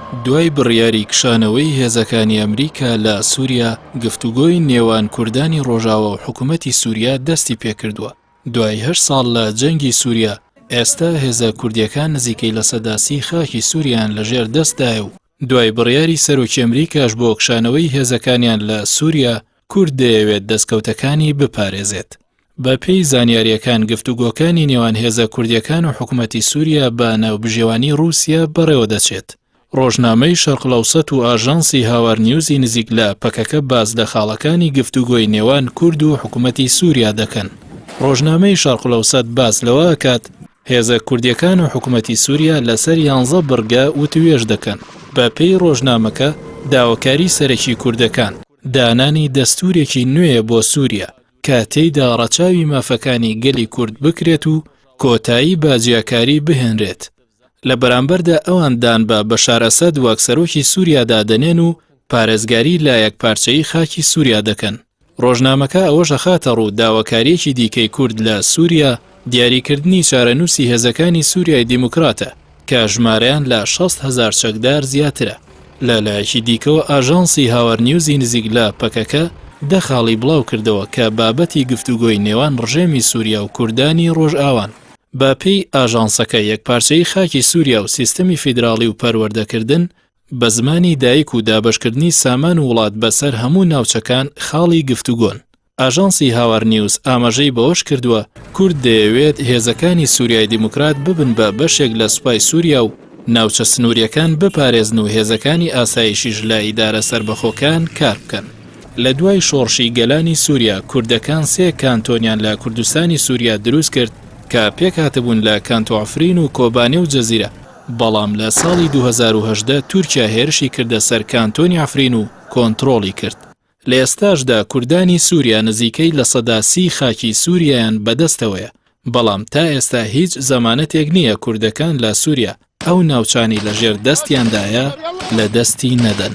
دوای بڕیاری کشانەوەی هێزەکانی ئەمریکا لە سووریا، گفتوگۆی نێوان کوردانی ڕۆژاوە و حکوومەتی سووریا دەستی پێکردووە. دوای 8 ساڵ لە جەنگی سووریا، ئێستا هێزە کوردیەکان نزیکەی لە سەداسی خاکی سووریان لەژێر دەستدایە و دوای بڕیاری سەرۆکی ئەمریکاش بۆ کشانەوەی هێزەکانیان لە سووریا، کورد دەیەوێت دەستکەوتەکانی بپارێزێت. بە پێی زانیاریەکان، گفتوگۆکانی نێوان هێزە کوردیەکان و حکوومەتی سووریا بە ناوبژێوانی رووسیا بەڕێوە دەچێت. ڕۆژنامەی شەرقلەوسەت و ئاژانسی هاوار نیوزی نزیک لە پەکەکە باز لە خاڵەکانی گفتوگۆی نێوان کورد و حکوومەتی سووریا دەکەن. ڕۆژنامەی شەرقلەوسەت باز لەوە ئەکات هێزە کوردیەکان و حکوومەتی سووریا لەسەر 11 بڕگە وتوێژ دەکەن. بە پێی ڕۆژنامەکە، داواکاری سەرەکی کوردەکان دانانی دەستورێکی نوێیە بۆ سووریا کە تێیدا ڕەچاوی مافەکانی گەلی کورد بکرێت و کۆتایی باجیاکاری بهێنرێت. لە بەرامبەردا ئەوان دان بە بەشار ئەسەد وەک سەرۆکی سووریا دەنێن و پارێزگاری لە یەکپارچەیی خاکی سووریا دەکەن. ڕۆژنامەکە ئەوەش ئەخاتە ڕوو داواکاریەکی دیکەی کورد لە سووریا دیاریکردنی چارەنووسی هێزەکانی سووریای دیموکراتە کە ژمارەیان لە 60,000 چەکدار زیاترە. لە لایەکی دیکەوە ئاژانسی هاوار نیوزی نزیک لە پەکەکە دەخاڵی بڵاو کردەوە کە بابەتی گفتوگۆی نێوان ڕژێمی سووریا و کوردانی ڕۆژئاوان. بە پێی ئاژانسەکە، یەکپارچەی خاکی سووریا و سیستەمی فیدراڵی و پەروەردەکردن بە زمانی دایک و دابەشکردنی سامان و وڵات بەسەر هەموو ناوچەکان خاڵی گفتوگۆن. ئاژانسی هاوار نیوز ئاماژەی بەوەش کردووە کورد دەیەوێت هێزەکانی سووریای دیموکرات ببن بە بەشێک لە سوپای سووریا و ناوچە سنووریەکان بپارێزن و هێزەکانی ئاسایشیش لە ئیدارە سەربەخۆکان کار بکەن. لە دوای شۆڕشی گەلانی سووریا، کوردەکان 3 کانتۆنیان لە کوردستانی سووریا دروست کرد کە پێکهاتبوون لە کانتۆ عەفرین و کۆبانێ و جەزیرە. بەڵام لە ساڵی 2018 تورکیا هێرشی کردە سەر کانتۆنی عەفرین و کۆنتڕۆڵی کرد. لە ئێستاشدا کوردانی سووریا نزیکەی لە سەداسی خاکی سووریایان بەدەستەوەیە، بەڵام تا ئێستا هیچ زەمانەتێک نییە کوردەکان لە سووریا ئەو ناوچانی لەژێر دەستیاندایە لە دەستی نەدەن.